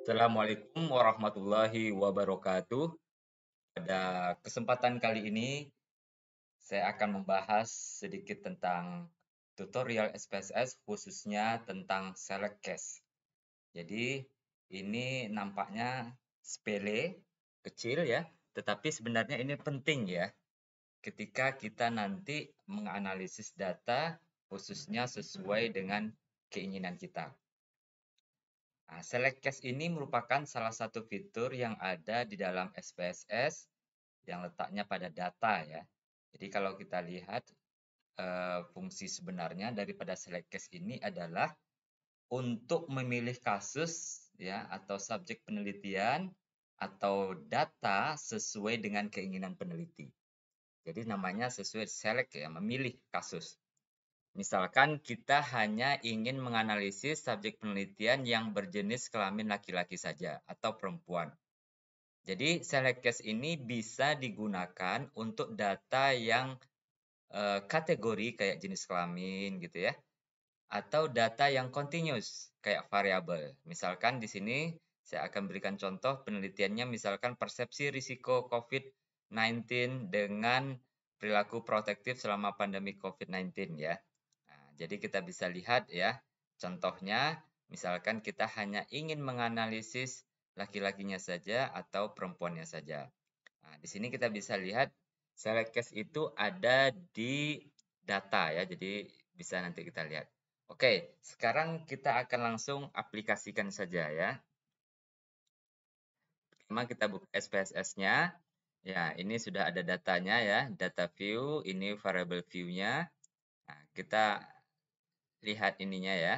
Assalamualaikum warahmatullahi wabarakatuh. Pada kesempatan kali ini, saya akan membahas sedikit tentang tutorial SPSS, khususnya tentang select case. Jadi, ini nampaknya sepele, kecil ya, tetapi sebenarnya ini penting ya, ketika kita nanti menganalisis data, khususnya sesuai dengan keinginan kita. Nah, select case ini merupakan salah satu fitur yang ada di dalam SPSS yang letaknya pada data ya. Jadi kalau kita lihat fungsi sebenarnya daripada select case ini adalah untuk memilih kasus ya atau subjek penelitian atau data sesuai dengan keinginan peneliti. Jadi namanya sesuai select ya, memilih kasus. Misalkan kita hanya ingin menganalisis subjek penelitian yang berjenis kelamin laki-laki saja atau perempuan. Jadi select case ini bisa digunakan untuk data yang kategori kayak jenis kelamin gitu ya, atau data yang continuous kayak variabel. Misalkan di sini saya akan berikan contoh penelitiannya misalkan persepsi risiko COVID-19 dengan perilaku protektif selama pandemi COVID-19 ya. Nah, jadi kita bisa lihat ya, contohnya misalkan kita hanya ingin menganalisis laki-lakinya saja atau perempuannya saja. Nah, di sini kita bisa lihat select case itu ada di data ya, jadi bisa nanti kita lihat. Oke, sekarang kita akan langsung aplikasikan saja ya. Pertama kita buka SPSS-nya. Ya, ini sudah ada datanya ya, data view, ini variable view-nya. Nah, kita lihat ininya ya.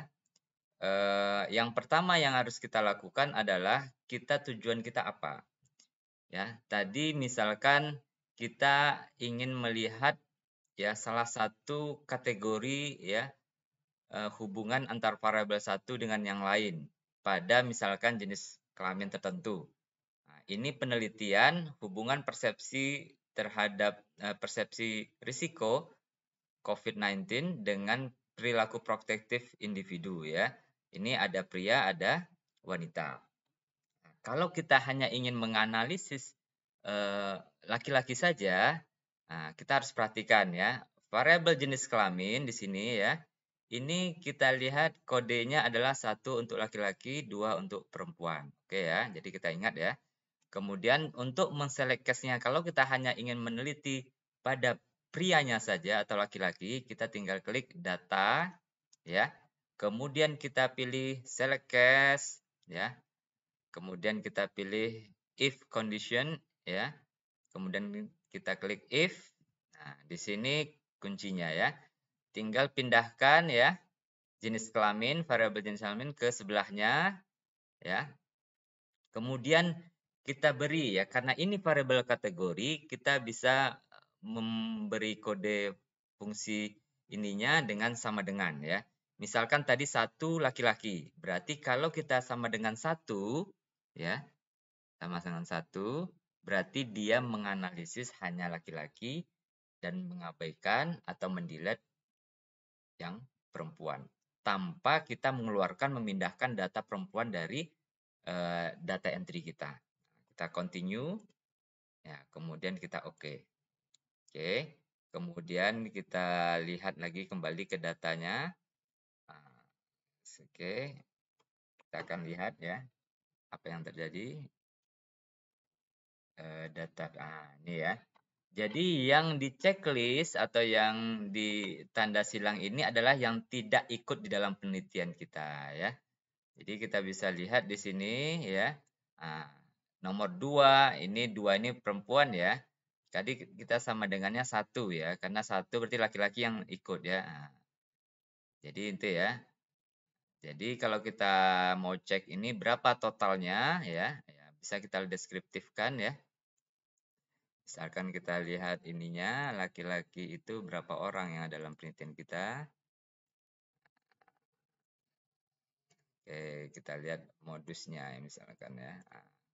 Yang pertama yang harus kita lakukan adalah tujuan kita apa. Ya, tadi misalkan kita ingin melihat ya salah satu kategori ya hubungan antar variabel satu dengan yang lain pada misalkan jenis kelamin tertentu. Nah, ini penelitian hubungan persepsi terhadap persepsi risiko COVID-19 dengan perilaku protektif individu ya. Ini ada pria, ada wanita. Nah, kalau kita hanya ingin menganalisis laki-laki saja, nah, kita harus perhatikan ya, variabel jenis kelamin di sini ya. Ini kita lihat kodenya adalah satu untuk laki-laki, dua untuk perempuan. Oke ya, jadi kita ingat ya. Kemudian untuk menselect case-nya, kalau kita hanya ingin meneliti pada prianya saja atau laki-laki, kita tinggal klik data ya. Kemudian kita pilih select case ya. Kemudian kita pilih if condition ya. Kemudian kita klik if. Nah, di sini kuncinya ya. Tinggal pindahkan ya jenis kelamin, variabel jenis kelamin ke sebelahnya ya. Kemudian kita beri ya, karena ini variabel kategori, kita bisa memberi kode fungsi ininya dengan sama dengan ya. Misalkan tadi satu laki-laki, berarti kalau kita sama dengan satu ya, sama dengan satu, berarti dia menganalisis hanya laki-laki dan mengabaikan atau mendelete yang perempuan. Tanpa kita mengeluarkan, memindahkan data perempuan dari data entry kita. Kita continue, ya, kemudian kita oke. Oke, kemudian kita lihat lagi kembali ke datanya. Nah, oke, kita akan lihat ya apa yang terjadi. Data, ini ya. Jadi yang di checklist atau yang di tanda silang ini adalah yang tidak ikut di dalam penelitian kita ya. Jadi kita bisa lihat di sini ya. Nah, nomor 2 ini perempuan ya. Tadi kita sama dengannya satu ya, karena satu berarti laki-laki yang ikut ya. Nah, jadi itu ya. Jadi kalau kita mau cek ini berapa totalnya ya, ya bisa kita deskriptifkan ya. Misalkan kita lihat ininya, laki-laki itu berapa orang yang ada dalam penelitian kita. Oke, kita lihat modusnya ya, misalkan ya.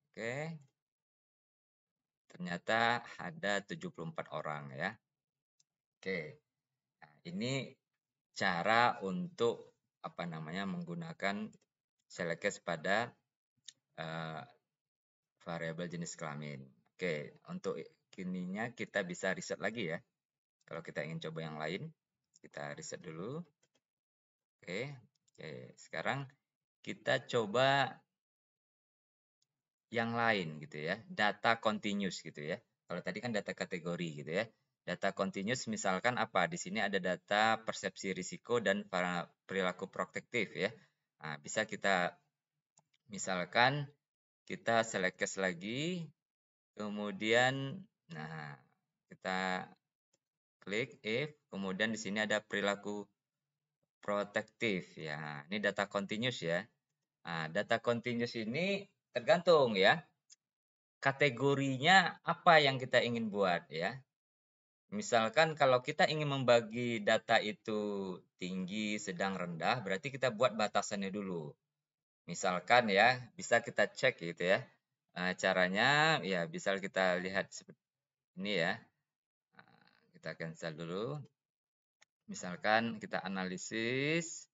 Oke. Ternyata ada 74 orang ya. Oke. Nah, ini cara untuk apa namanya menggunakan select case pada variabel jenis kelamin. Oke, untuk kininya kita bisa riset lagi ya. Kalau kita ingin coba yang lain, kita riset dulu. Oke, sekarang kita coba yang lain gitu ya, data continuous gitu ya. Kalau tadi kan data kategori gitu ya. Data continuous misalkan apa? Di sini ada data persepsi risiko dan perilaku protektif ya. Nah, bisa kita misalkan kita select case lagi, kemudian nah kita klik if, kemudian di sini ada perilaku protektif ya. Ini data continuous ya. Nah, data continuous ini tergantung ya. Kategorinya apa yang kita ingin buat ya. Misalkan kalau kita ingin membagi data itu tinggi, sedang, rendah, berarti kita buat batasannya dulu. Misalkan ya, bisa kita cek gitu ya. Caranya ya bisa kita lihat seperti ini ya. Kita cancel dulu. Misalkan kita analisis,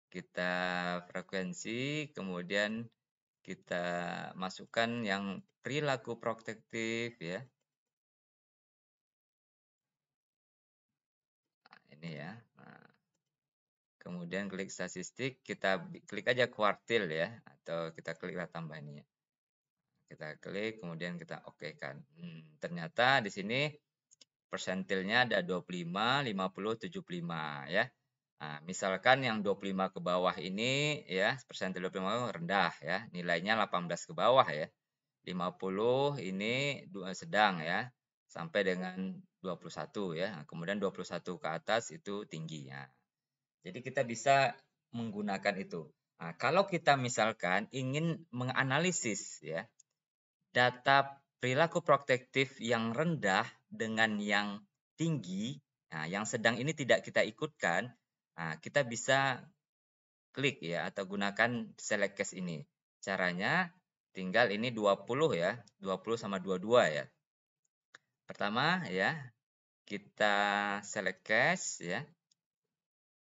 kita frekuensi, kemudian kita masukkan yang perilaku protektif ya. Nah, ini ya. Nah, kemudian klik statistik, kita klik aja kuartil ya, atau kita kliklah tambah ini ya. Kita klik, kemudian kita oke kan. Ternyata di sini persentilnya ada 25, 50, 75 ya. Nah, misalkan yang 25 ke bawah ini ya, persentil 25 rendah ya, nilainya 18 ke bawah ya. 50 ini sedang ya, sampai dengan 21 ya. Kemudian 21 ke atas itu tinggi ya. Jadi kita bisa menggunakan itu. Nah, kalau kita misalkan ingin menganalisis ya, data perilaku protektif yang rendah dengan yang tinggi, nah yang sedang ini tidak kita ikutkan, nah kita bisa klik ya atau gunakan select case ini. Caranya tinggal ini 20 ya, 20 sama 22 ya. Pertama ya, kita select case ya.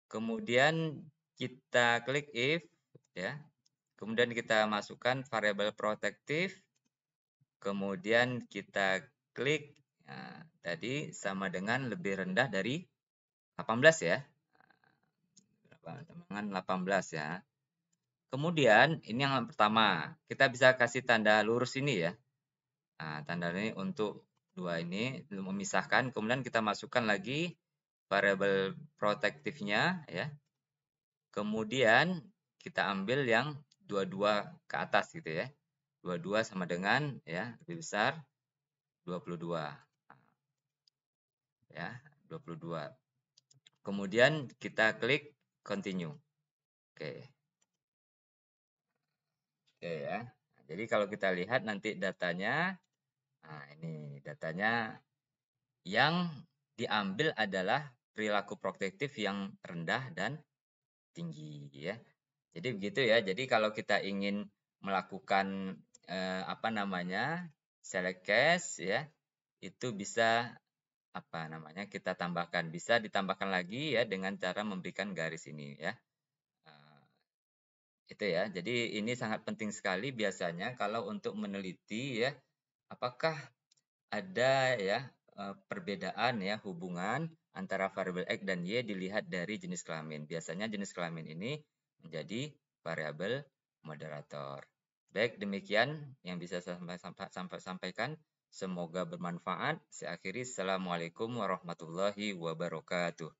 Kemudian kita klik if ya. Kemudian kita masukkan variabel protektif. Kemudian kita klik tadi sama dengan lebih rendah dari 18 ya. Dengan 18 ya. Kemudian ini yang pertama, kita bisa kasih tanda lurus ini ya. Nah, tanda ini untuk dua ini memisahkan. Kemudian kita masukkan lagi variabel protektifnya ya. Kemudian kita ambil yang 22 ke atas gitu ya. 22 sama dengan ya lebih besar 22. Ya, 22. Kemudian kita klik continue. Oke. Oke ya. Jadi kalau kita lihat nanti datanya, nah ini datanya yang diambil adalah perilaku protektif yang rendah dan tinggi ya. Jadi begitu ya. Jadi kalau kita ingin melakukan apa namanya? Select case ya, itu bisa apa namanya? Kita tambahkan, bisa ditambahkan lagi ya dengan cara memberikan garis ini ya. Itu ya. Jadi ini sangat penting sekali biasanya kalau untuk meneliti ya, apakah ada ya perbedaan ya hubungan antara variabel X dan Y dilihat dari jenis kelamin. Biasanya jenis kelamin ini menjadi variabel moderator. Baik, demikian yang bisa saya sampaikan. Semoga bermanfaat. Saya akhiri. Assalamualaikum warahmatullahi wabarakatuh.